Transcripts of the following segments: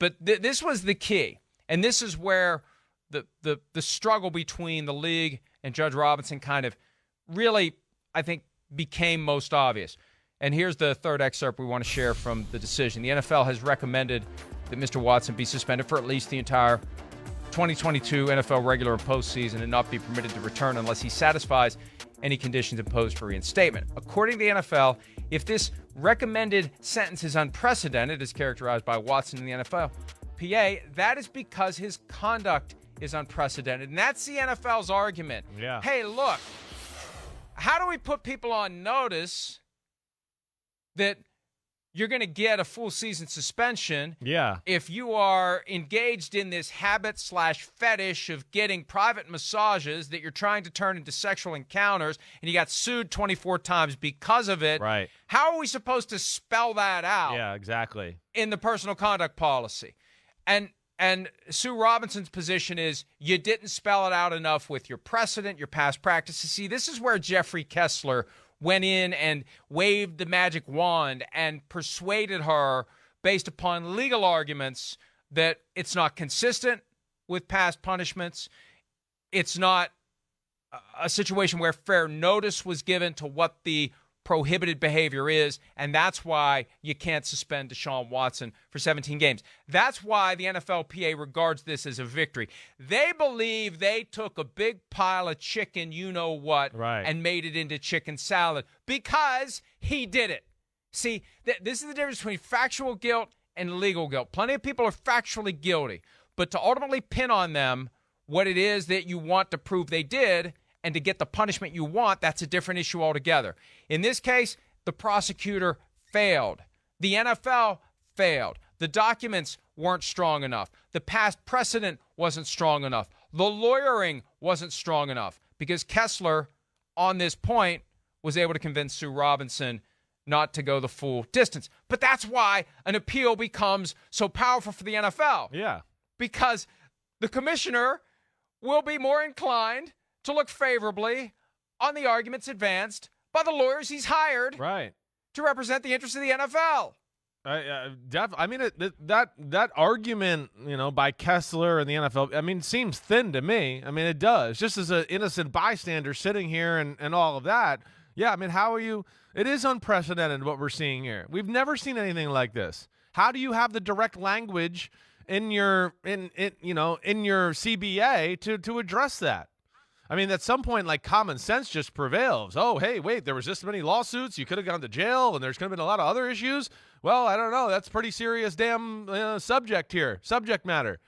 But this was the key, and this is where the struggle between the league and Judge Robinson kind of really, I think, became most obvious. And here's the third excerpt we want to share from the decision. The NFL has recommended that Mr. Watson be suspended for at least the entire 2022 NFL regular and postseason and not be permitted to return unless he satisfies any conditions imposed for reinstatement. According to the NFL, if this recommended sentence is unprecedented, as characterized by Watson in the NFLPA, that is because his conduct is unprecedented. And that's the NFL's argument. Yeah. Hey, look, how do we put people on notice that you're going to get a full season suspension if you are engaged in this habit/fetish of getting private massages that you're trying to turn into sexual encounters, and you got sued 24 times because of it? Right. How are we supposed to spell that out? Yeah, exactly. In the personal conduct policy. And Sue Robinson's position is you didn't spell it out enough with your precedent, your past practices. See, this is where Jeffrey Kessler went in and waved the magic wand and persuaded her based upon legal arguments that it's not consistent with past punishments. It's not a situation where fair notice was given to what the prohibited behavior is, and that's why you can't suspend Deshaun Watson for 17 games. That's why the NFLPA regards this as a victory. They believe they took a big pile of chicken, you-know-what, and made it into chicken salad because he did it. See, this is the difference between factual guilt and legal guilt. Plenty of people are factually guilty, but to ultimately pin on them what it is that you want to prove they did and to get the punishment you want, that's a different issue altogether. In this case, the prosecutor failed. The NFL failed. The documents weren't strong enough. The past precedent wasn't strong enough. The lawyering wasn't strong enough because Kessler, on this point, was able to convince Sue Robinson not to go the full distance. But that's why an appeal becomes so powerful for the NFL. Yeah. Because the commissioner will be more inclined to look favorably on the arguments advanced by the lawyers he's hired to represent the interests of the NFL. I mean, that argument, by Kessler and the NFL, seems thin to me. It does. Just as an innocent bystander sitting here and all of that. Yeah, how are you? It is unprecedented what we're seeing here. We've never seen anything like this. How do you have the direct language in your CBA to address that? At some point, common sense just prevails. Oh, hey, wait, there was this many lawsuits. You could have gone to jail, and there's going to be a lot of other issues. Well, I don't know. That's pretty serious damn subject matter.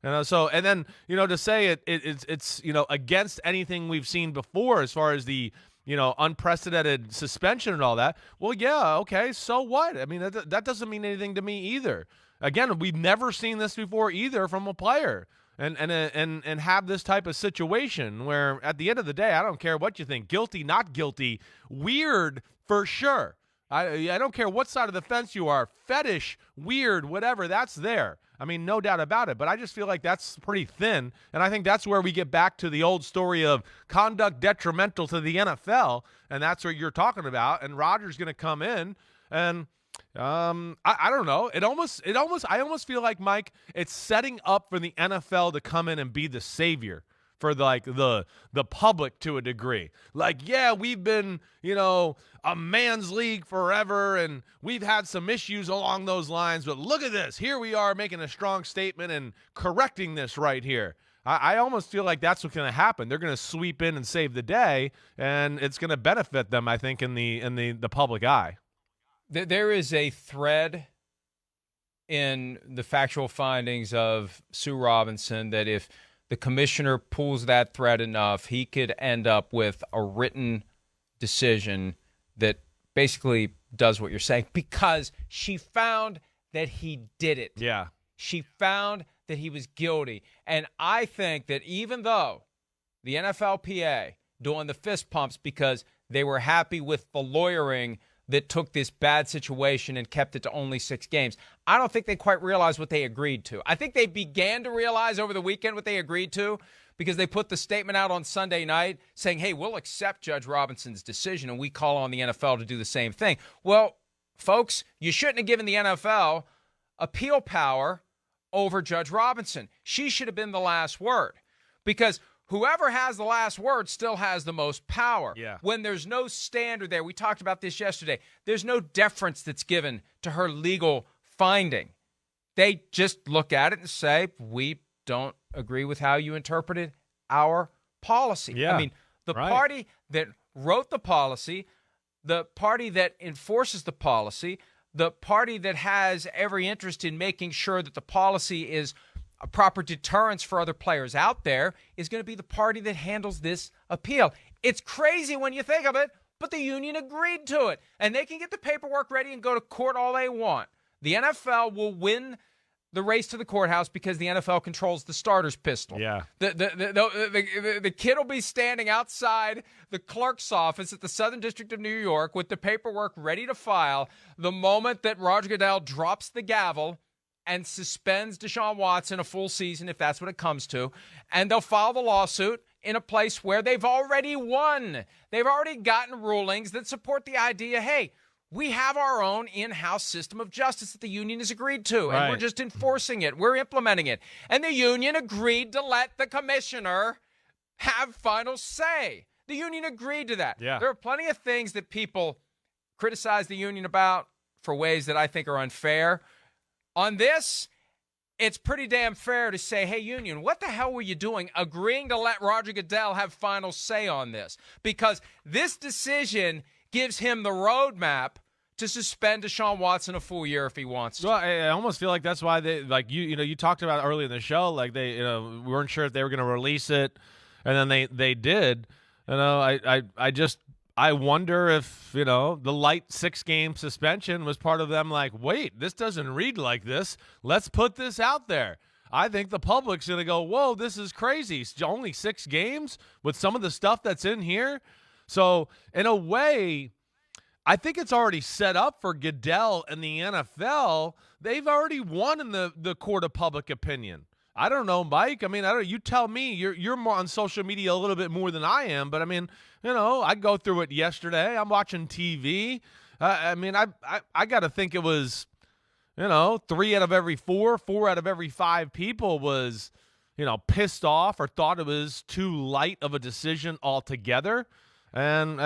And then, to say it's against anything we've seen before as far as the, unprecedented suspension and all that. Well, yeah, okay, so what? That doesn't mean anything to me either. Again, we've never seen this before either from a player. And have this type of situation where at the end of the day, I don't care what you think, guilty, not guilty, weird for sure. I don't care what side of the fence you are, fetish, weird, whatever, that's there. No doubt about it. But I just feel like that's pretty thin. And I think that's where we get back to the old story of conduct detrimental to the NFL. And that's what you're talking about. And Rodgers going to come in and I don't know. I almost feel like, Mike, it's setting up for the NFL to come in and be the savior for the public to a degree. Yeah, we've been, a man's league forever and we've had some issues along those lines, but look at this. Here we are making a strong statement and correcting this right here. I almost feel like that's what's going to happen. They're going to sweep in and save the day, and it's going to benefit them, I think, in the public eye. There is a thread in the factual findings of Sue Robinson that if the commissioner pulls that thread enough, he could end up with a written decision that basically does what you're saying because she found that he did it. Yeah. She found that he was guilty. And I think that even though the NFLPA doing the fist pumps because they were happy with the lawyering that took this bad situation and kept it to only 6 games. I don't think they quite realized what they agreed to. I think they began to realize over the weekend what they agreed to because they put the statement out on Sunday night saying, hey, we'll accept Judge Robinson's decision and we call on the NFL to do the same thing. Well, folks, you shouldn't have given the NFL appeal power over Judge Robinson. She should have been the last word, because whoever has the last word still has the most power. Yeah. When there's no standard there, we talked about this yesterday, there's no deference that's given to her legal finding. They just look at it and say, we don't agree with how you interpreted our policy. Yeah, I mean, the party that wrote the policy, the party that enforces the policy, the party that has every interest in making sure that the policy is a proper deterrence for other players out there, is going to be the party that handles this appeal. It's crazy when you think of it, but the union agreed to it, and they can get the paperwork ready and go to court all they want. The NFL will win the race to the courthouse because the NFL controls the starter's pistol. Yeah. The kid will be standing outside the clerk's office at the Southern District of New York with the paperwork ready to file the moment that Roger Goodell drops the gavel and suspends Deshaun Watson a full season, if that's what it comes to. And they'll file the lawsuit in a place where they've already won. They've already gotten rulings that support the idea, hey, we have our own in-house system of justice that the union has agreed to, and we're just enforcing it. We're implementing it. And the union agreed to let the commissioner have final say. The union agreed to that. Yeah. There are plenty of things that people criticize the union about for ways that I think are unfair. On this, it's pretty damn fair to say, hey, union, what the hell were you doing agreeing to let Roger Goodell have final say on this? Because this decision gives him the roadmap to suspend Deshaun Watson a full year if he wants to. Well, I almost feel like that's why they, like, you talked about earlier in the show, like we weren't sure if they were going to release it, and then they did. I wonder if, the light 6-game suspension was part of them, like, wait, this doesn't read like this. Let's put this out there. I think the public's going to go, whoa, this is crazy. It's only 6 games with some of the stuff that's in here. So, in a way, I think it's already set up for Goodell and the NFL. They've already won in the court of public opinion. I don't know, Mike. I mean, you tell me. You're more on social media a little bit more than I am. But, I mean, I go through it yesterday. I'm watching TV. I got to think it was, 3 out of every 4 out of every 5 people was, pissed off or thought it was too light of a decision altogether. And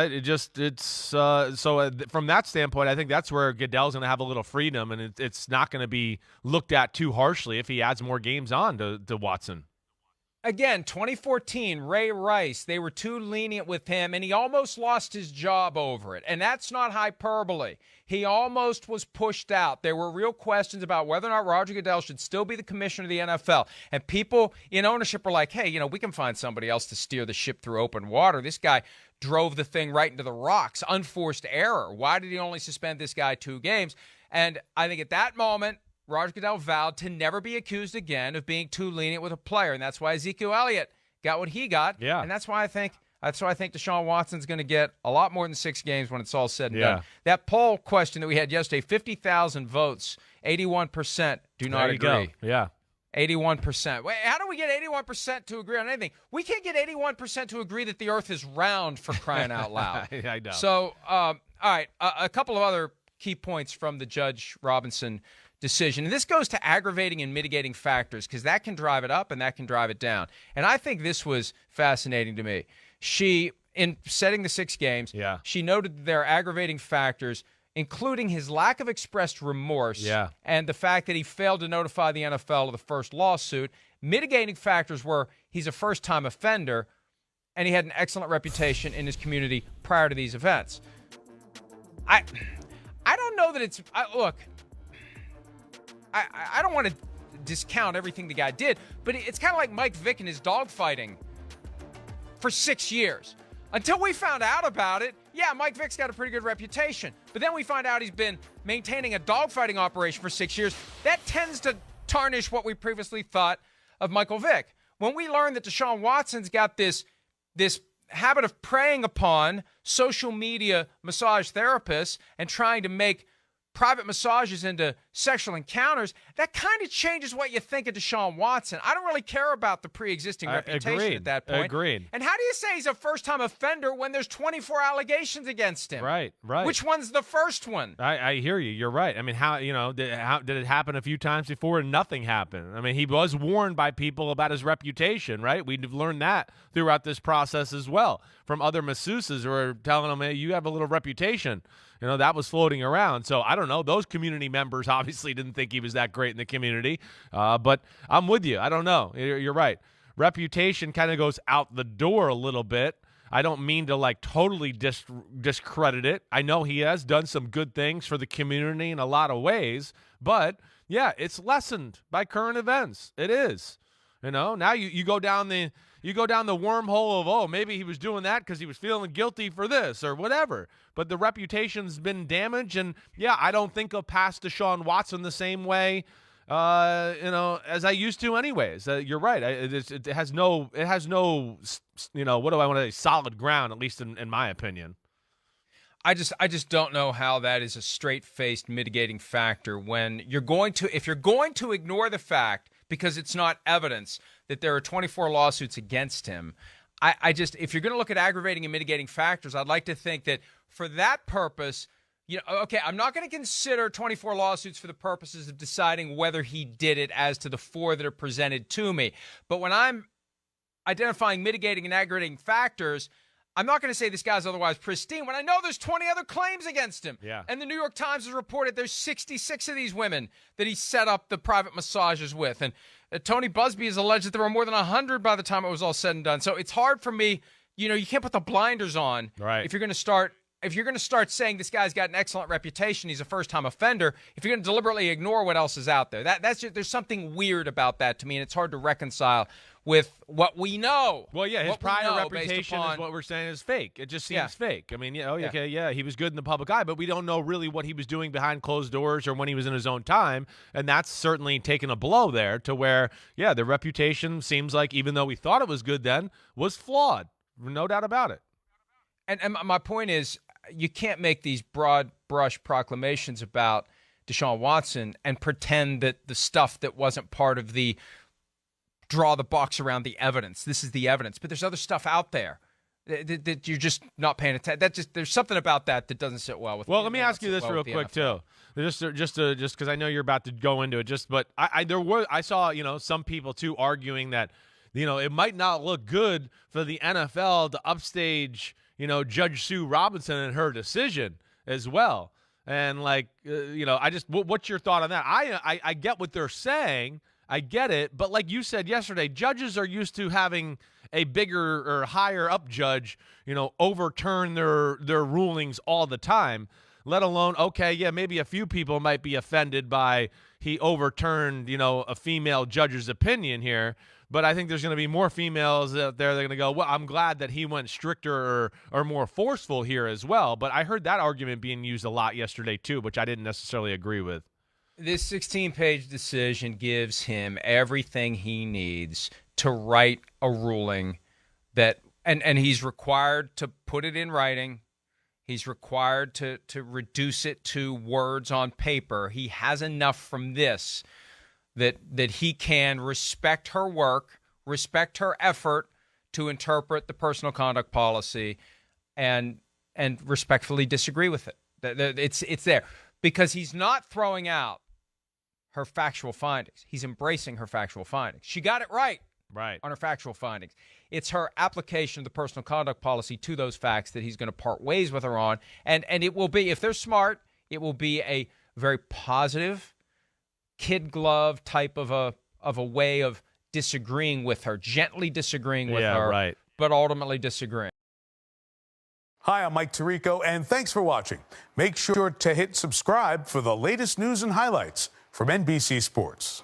so from that standpoint, I think that's where Goodell's going to have a little freedom, and it's not going to be looked at too harshly if he adds more games on to Watson. Again, 2014, Ray Rice, they were too lenient with him, and he almost lost his job over it. And that's not hyperbole. He almost was pushed out. There were real questions about whether or not Roger Goodell should still be the commissioner of the NFL. And people in ownership were like, hey, we can find somebody else to steer the ship through open water. This guy drove the thing right into the rocks. Unforced error. Why did he only suspend this guy 2 games? And I think at that moment, Roger Goodell vowed to never be accused again of being too lenient with a player, and that's why Ezekiel Elliott got what he got. Yeah. And that's why I think Deshaun Watson's going to get a lot more than 6 games when it's all said and done. That poll question that we had yesterday, 50,000 votes, 81% do not agree. Go. Yeah. 81%. Wait, how do we get 81% to agree on anything? We can't get 81% to agree that the earth is round, for crying out loud. I know. So, all right, a couple of other key points from the Judge Robinson decision. And this goes to aggravating and mitigating factors, because that can drive it up and that can drive it down. And I think this was fascinating to me. She, in setting the 6 games, she noted that there are aggravating factors, including his lack of expressed remorse and the fact that he failed to notify the NFL of the first lawsuit. Mitigating factors were he's a first-time offender and he had an excellent reputation in his community prior to these events. I don't know that it's look, I don't want to discount everything the guy did, but it's kind of like Mike Vick and his dogfighting for 6 years. Until we found out about it, Mike Vick's got a pretty good reputation. But then we find out he's been maintaining a dogfighting operation for 6 years. That tends to tarnish what we previously thought of Michael Vick. When we learned that Deshaun Watson's got this habit of preying upon social media massage therapists and trying to make private massages into sexual encounters, that kind of changes what you think of Deshaun Watson. I don't really care about the pre-existing reputation at that point. Agreed. And how do you say he's a first-time offender when there's 24 allegations against him? Right. Which one's the first one? I hear you. You're right. I mean, did it happen a few times before and nothing happened? I mean, he was warned by people about his reputation, right? We've learned that throughout this process as well from other masseuses who are telling him, hey, you have a little reputation. That was floating around. So I don't know. Those community members obviously didn't think he was that great in the community. But I'm with you. I don't know. You're right. Reputation kind of goes out the door a little bit. I don't mean to totally discredit it. I know he has done some good things for the community in a lot of ways. But yeah, it's lessened by current events. It is. Now you go down the wormhole of, oh, maybe he was doing that because he was feeling guilty for this or whatever. But the reputation's been damaged, and yeah, I don't think of past Deshaun Watson the same way, as I used to, anyways. You're right. It has no, what do I want to say, solid ground, at least in my opinion. I just don't know how that is a straight-faced mitigating factor when if you're going to ignore the fact because it's not evidence that there are 24 lawsuits against him. If you're going to look at aggravating and mitigating factors, I'd like to think that for that purpose, okay, I'm not going to consider 24 lawsuits for the purposes of deciding whether he did it as to the 4 that are presented to me. But when I'm identifying mitigating and aggravating factors, I'm not going to say this guy's otherwise pristine when I know there's 20 other claims against him. Yeah. And the New York Times has reported there's 66 of these women that he set up the private massages with. And Tony Busby has alleged that there were more than 100 by the time it was all said and done. So it's hard for me, you can't put the blinders on. Right. If you're going to start saying this guy's got an excellent reputation, he's a first-time offender, if you're going to deliberately ignore what else is out there. There's something weird about that to me, and it's hard to reconcile with what we know. Well, yeah, his prior reputation is what we're saying is fake. It just seems fake. I mean, okay, he was good in the public eye, but we don't know really what he was doing behind closed doors or when he was in his own time, and that's certainly taken a blow there to where, the reputation seems like, even though we thought it was good then, was flawed. No doubt about it. And my point is, you can't make these broad brush proclamations about Deshaun Watson and pretend that the stuff that wasn't part of the draw the box around the evidence. This is the evidence, but there's other stuff out there that you're just not paying attention. There's something about that doesn't sit well with. Well, let me ask you this real quick too, just because I know you're about to go into it. But I saw some people too arguing that it might not look good for the NFL to upstage Judge Sue Robinson and her decision as well. And what's your thought on that? I get what they're saying. I get it. But like you said yesterday, judges are used to having a bigger or higher up judge, overturn their rulings all the time, let alone, maybe a few people might be offended by he overturned, a female judge's opinion here. But I think there's going to be more females out there that are going to go, well, I'm glad that he went stricter or more forceful here as well. But I heard that argument being used a lot yesterday too, which I didn't necessarily agree with. This 16-page decision gives him everything he needs to write a ruling that, and he's required to put it in writing. He's required to reduce it to words on paper. He has enough from this that he can respect her work, respect her effort to interpret the personal conduct policy, and respectfully disagree with it. It's there because he's not throwing out her factual findings. He's embracing her factual findings. She got it right on her factual findings. It's her application of the personal conduct policy to those facts that he's going to part ways with her on. And it will be, if they're smart, it will be a very positive, kid glove type of a way of disagreeing with her, gently disagreeing with her, but ultimately disagreeing. Hi, I'm Mike Tirico, and thanks for watching. Make sure to hit subscribe for the latest news and highlights from NBC Sports.